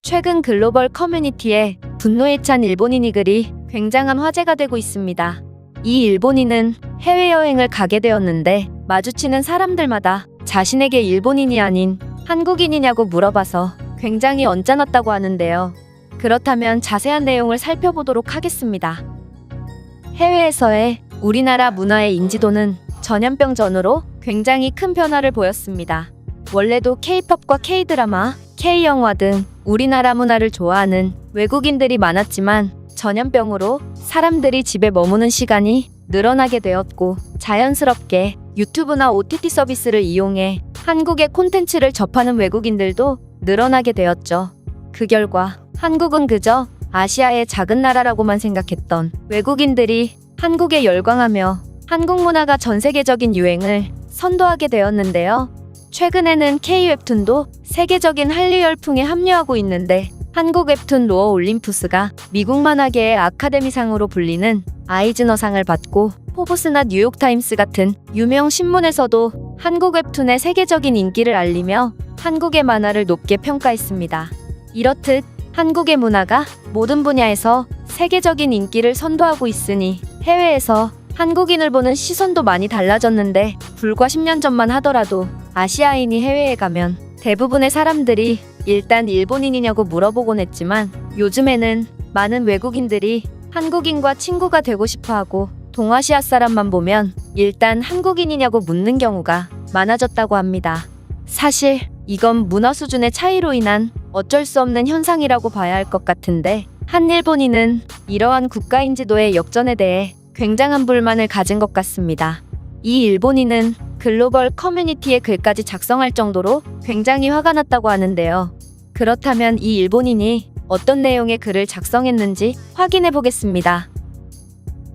최근 글로벌 커뮤니티에 분노에 찬 일본인이 글이 굉장한 화제가 되고 있습니다. 이 일본인은 해외여행을 가게 되었는데 마주치는 사람들마다 자신에게 일본인이 아닌 한국인이냐고 물어봐서 굉장히 언짢았다고 하는데요. 그렇다면 자세한 내용을 살펴보도록 하겠습니다. 해외에서의 우리나라 문화의 인지도는 전염병 전후로 굉장히 큰 변화를 보였습니다. 원래도 K-팝과 K-드라마, K-영화 등 우리나라 문화를 좋아하는 외국인들이 많았지만 전염병으로 사람들이 집에 머무는 시간이 늘어나게 되었고 자연스럽게 유튜브나 OTT 서비스를 이용해 한국의 콘텐츠를 접하는 외국인들도 늘어나게 되었죠. 그 결과 한국은 그저 아시아의 작은 나라라고만 생각했던 외국인들이 한국에 열광하며 한국 문화가 전 세계적인 유행을 선도하게 되었는데요. 최근에는 K-웹툰도 세계적인 한류 열풍에 합류하고 있는데 한국 웹툰 로어 올림푸스가 미국 만화계의 아카데미상으로 불리는 아이즈너상을 받고 포브스나 뉴욕타임스 같은 유명 신문에서도 한국 웹툰의 세계적인 인기를 알리며 한국의 만화를 높게 평가했습니다. 이렇듯 한국의 문화가 모든 분야에서 세계적인 인기를 선도하고 있으니 해외에서 한국인을 보는 시선도 많이 달라졌는데 불과 10년 전만 하더라도 아시아인이 해외에 가면 대부분의 사람들이 일단 일본인이냐고 물어보곤 했지만 요즘에는 많은 외국인들이 한국인과 친구가 되고 싶어하고 동아시아 사람만 보면 일단 한국인이냐고 묻는 경우가 많아졌다고 합니다. 사실 이건 문화 수준의 차이로 인한 어쩔 수 없는 현상이라고 봐야 할 것 같은데 한 일본인은 이러한 국가인지도의 역전에 대해 굉장한 불만을 가진 것 같습니다. 이 일본인은 글로벌 커뮤니티에 글까지 작성할 정도로 굉장히 화가 났다고 하는데요. 그렇다면 이 일본인이 어떤 내용의 글을 작성했는지 확인해 보겠습니다.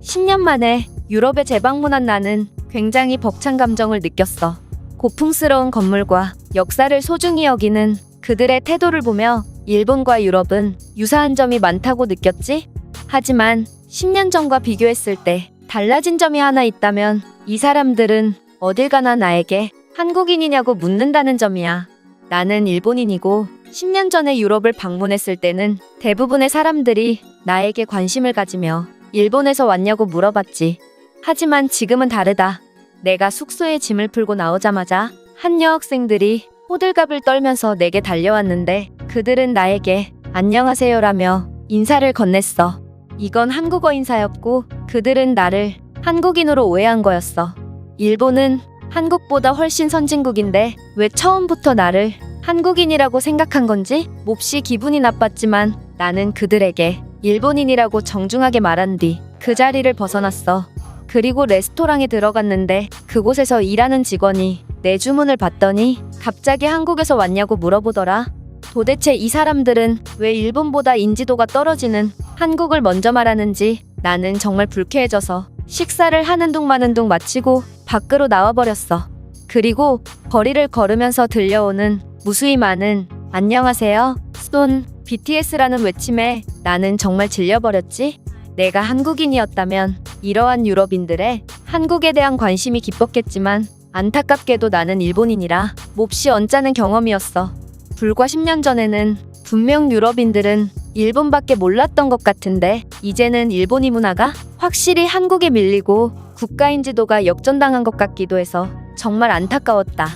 10년 만에 유럽에 재방문한 나는 굉장히 벅찬 감정을 느꼈어. 고풍스러운 건물과 역사를 소중히 여기는 그들의 태도를 보며 일본과 유럽은 유사한 점이 많다고 느꼈지? 하지만 10년 전과 비교했을 때 달라진 점이 하나 있다면 이 사람들은 어딜 가나 나에게 한국인이냐고 묻는다는 점이야. 나는 일본인이고 10년 전에 유럽을 방문했을 때는 대부분의 사람들이 나에게 관심을 가지며 일본에서 왔냐고 물어봤지. 하지만 지금은 다르다. 내가 숙소에 짐을 풀고 나오자마자 한 여학생들이 호들갑을 떨면서 내게 달려왔는데 그들은 나에게 안녕하세요라며 인사를 건넸어. 이건 한국어 인사였고 그들은 나를 한국인으로 오해한 거였어. 일본은 한국보다 훨씬 선진국인데 왜 처음부터 나를 한국인이라고 생각한 건지 몹시 기분이 나빴지만 나는 그들에게 일본인이라고 정중하게 말한 뒤 그 자리를 벗어났어. 그리고 레스토랑에 들어갔는데 그곳에서 일하는 직원이 내 주문을 받더니 갑자기 한국에서 왔냐고 물어보더라. 도대체 이 사람들은 왜 일본보다 인지도가 떨어지는 한국을 먼저 말하는지 나는 정말 불쾌해져서 식사를 하는 둥 마는 둥 마치고 밖으로 나와버렸어. 그리고 거리를 걸으면서 들려오는 무수히 많은 안녕하세요, 쏜, BTS라는 외침에 나는 정말 질려버렸지. 내가 한국인이었다면 이러한 유럽인들의 한국에 대한 관심이 깊었겠지만 안타깝게도 나는 일본인이라 몹시 언짢은 경험이었어. 불과 10년 전에는 분명 유럽인들은 일본밖에 몰랐던 것 같은데 이제는 일본이 문화가 확실히 한국에 밀리고 국가인지도가 역전당한 것 같기도 해서 정말 안타까웠다.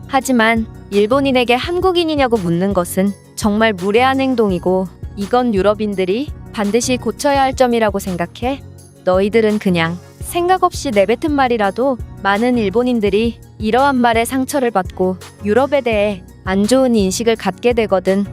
하지만 일본인에게 한국인이냐고 묻는 것은 정말 무례한 행동이고 이건 유럽인들이 반드시 고쳐야 할 점이라고 생각해. 너희들은 그냥 생각 없이 내뱉은 말이라도 많은 일본인들이 이러한 말에 상처를 받고 유럽에 대해 안 좋은 인식을 갖게 되거든.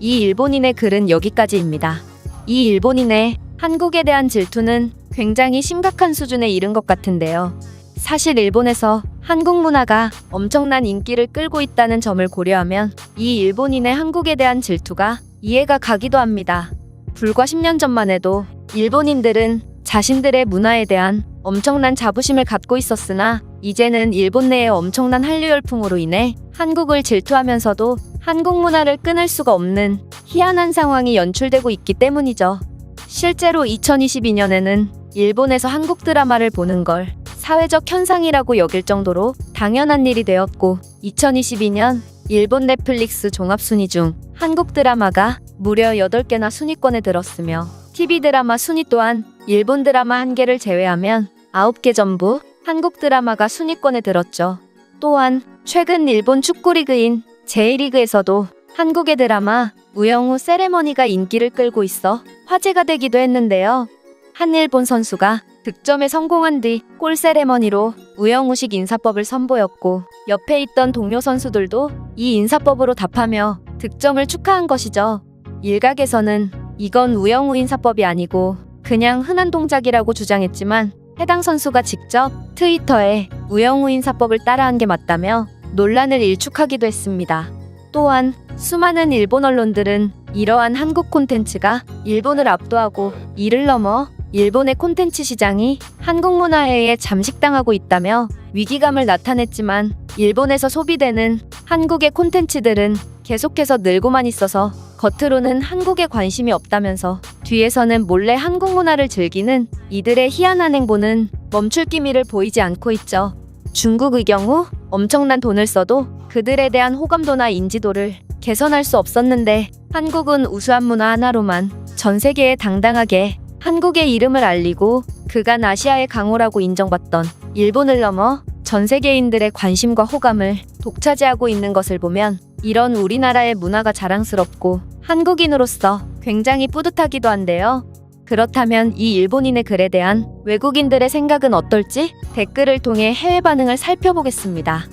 이 일본인의 글은 여기까지입니다. 이 일본인의 한국에 대한 질투는 굉장히 심각한 수준에 이른 것 같은데요. 사실 일본에서 한국 문화가 엄청난 인기를 끌고 있다는 점을 고려하면 이 일본인의 한국에 대한 질투가 이해가 가기도 합니다. 불과 10년 전만 해도 일본인들은 자신들의 문화에 대한 엄청난 자부심을 갖고 있었으나 이제는 일본 내의 엄청난 한류 열풍으로 인해 한국을 질투하면서도 한국 문화를 끊을 수가 없는 희한한 상황이 연출되고 있기 때문이죠. 실제로 2022년에는 일본에서 한국 드라마를 보는 걸 사회적 현상이라고 여길 정도로 당연한 일이 되었고 2022년 일본 넷플릭스 종합순위 중 한국 드라마가 무려 8개나 순위권에 들었으며 TV 드라마 순위 또한 일본 드라마 1개를 제외하면 9개 전부 한국 드라마가 순위권에 들었죠. 또한 최근 일본 축구리그인 J리그에서도 한국의 드라마 우영우 세레머니가 인기를 끌고 있어 화제가 되기도 했는데요. 한 일본 선수가 득점에 성공한 뒤 골 세레머니로 우영우식 인사법을 선보였고 옆에 있던 동료 선수들도 이 인사법으로 답하며 득점을 축하한 것이죠. 일각에서는 이건 우영우 인사법이 아니고 그냥 흔한 동작이라고 주장했지만 해당 선수가 직접 트위터에 우영우 인사법을 따라한 게 맞다며 논란을 일축하기도 했습니다. 또한 수많은 일본 언론들은 이러한 한국 콘텐츠가 일본을 압도하고 이를 넘어 일본의 콘텐츠 시장이 한국 문화에 의해 잠식당하고 있다며 위기감을 나타냈지만 일본에서 소비되는 한국의 콘텐츠들은 계속해서 늘고만 있어서 겉으로는 한국에 관심이 없다면서 뒤에서는 몰래 한국 문화를 즐기는 이들의 희한한 행보는 멈출 기미를 보이지 않고 있죠. 중국의 경우 엄청난 돈을 써도 그들에 대한 호감도나 인지도를 개선할 수 없었는데 한국은 우수한 문화 하나로만 전 세계에 당당하게 한국의 이름을 알리고 그간 아시아의 강호라고 인정받던 일본을 넘어 전 세계인들의 관심과 호감을 독차지하고 있는 것을 보면 이런 우리나라의 문화가 자랑스럽고 한국인으로서 굉장히 뿌듯하기도 한데요. 그렇다면 이 일본인의 글에 대한 외국인들의 생각은 어떨지 댓글을 통해 해외 반응을 살펴보겠습니다.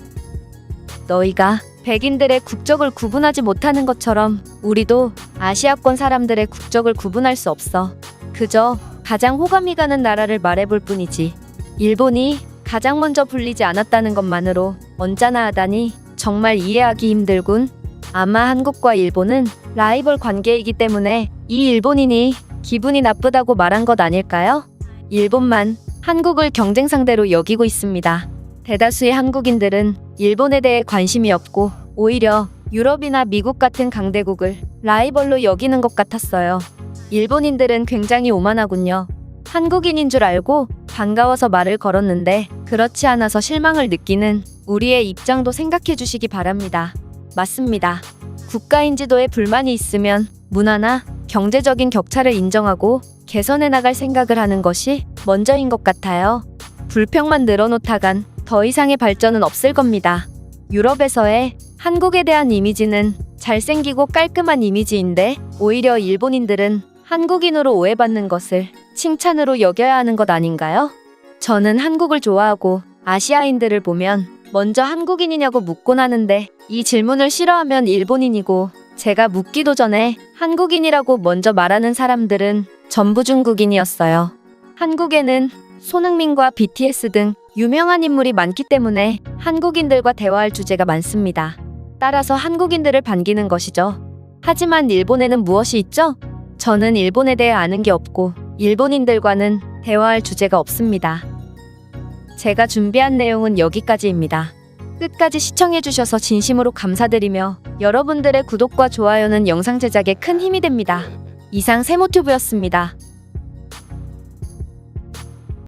너희가 백인들의 국적을 구분하지 못하는 것처럼 우리도 아시아권 사람들의 국적을 구분할 수 없어. 그저 가장 호감이 가는 나라를 말해볼 뿐이지. 일본이 가장 먼저 불리지 않았다는 것만으로 언짢아 하다니 정말 이해하기 힘들군. 아마 한국과 일본은 라이벌 관계이기 때문에 이 일본인이 기분이 나쁘다고 말한 것 아닐까요? 일본만 한국을 경쟁 상대로 여기고 있습니다. 대다수의 한국인들은 일본에 대해 관심이 없고 오히려 유럽이나 미국 같은 강대국을 라이벌로 여기는 것 같았어요. 일본인들은 굉장히 오만하군요. 한국인인 줄 알고 반가워서 말을 걸었는데 그렇지 않아서 실망을 느끼는 우리의 입장도 생각해 주시기 바랍니다. 맞습니다. 국가 인지도에 불만이 있으면 문화나 경제적인 격차를 인정하고 개선해 나갈 생각을 하는 것이 먼저인 것 같아요. 불평만 늘어놓다간 더 이상의 발전은 없을 겁니다. 유럽에서의 한국에 대한 이미지는 잘생기고 깔끔한 이미지인데 오히려 일본인들은 한국인으로 오해받는 것을 칭찬으로 여겨야 하는 것 아닌가요? 저는 한국을 좋아하고 아시아인들을 보면 먼저 한국인이냐고 묻곤 하는데 이 질문을 싫어하면 일본인이고 제가 묻기도 전에 한국인이라고 먼저 말하는 사람들은 전부 중국인이었어요. 한국에는 손흥민과 BTS 등 유명한 인물이 많기 때문에 한국인들과 대화할 주제가 많습니다. 따라서 한국인들을 반기는 것이죠. 하지만 일본에는 무엇이 있죠? 저는 일본에 대해 아는 게 없고 일본인들과는 대화할 주제가 없습니다. 제가 준비한 내용은 여기까지입니다. 끝까지 시청해주셔서 진심으로 감사드리며 여러분들의 구독과 좋아요는 영상 제작에 큰 힘이 됩니다. 이상 세모튜브였습니다.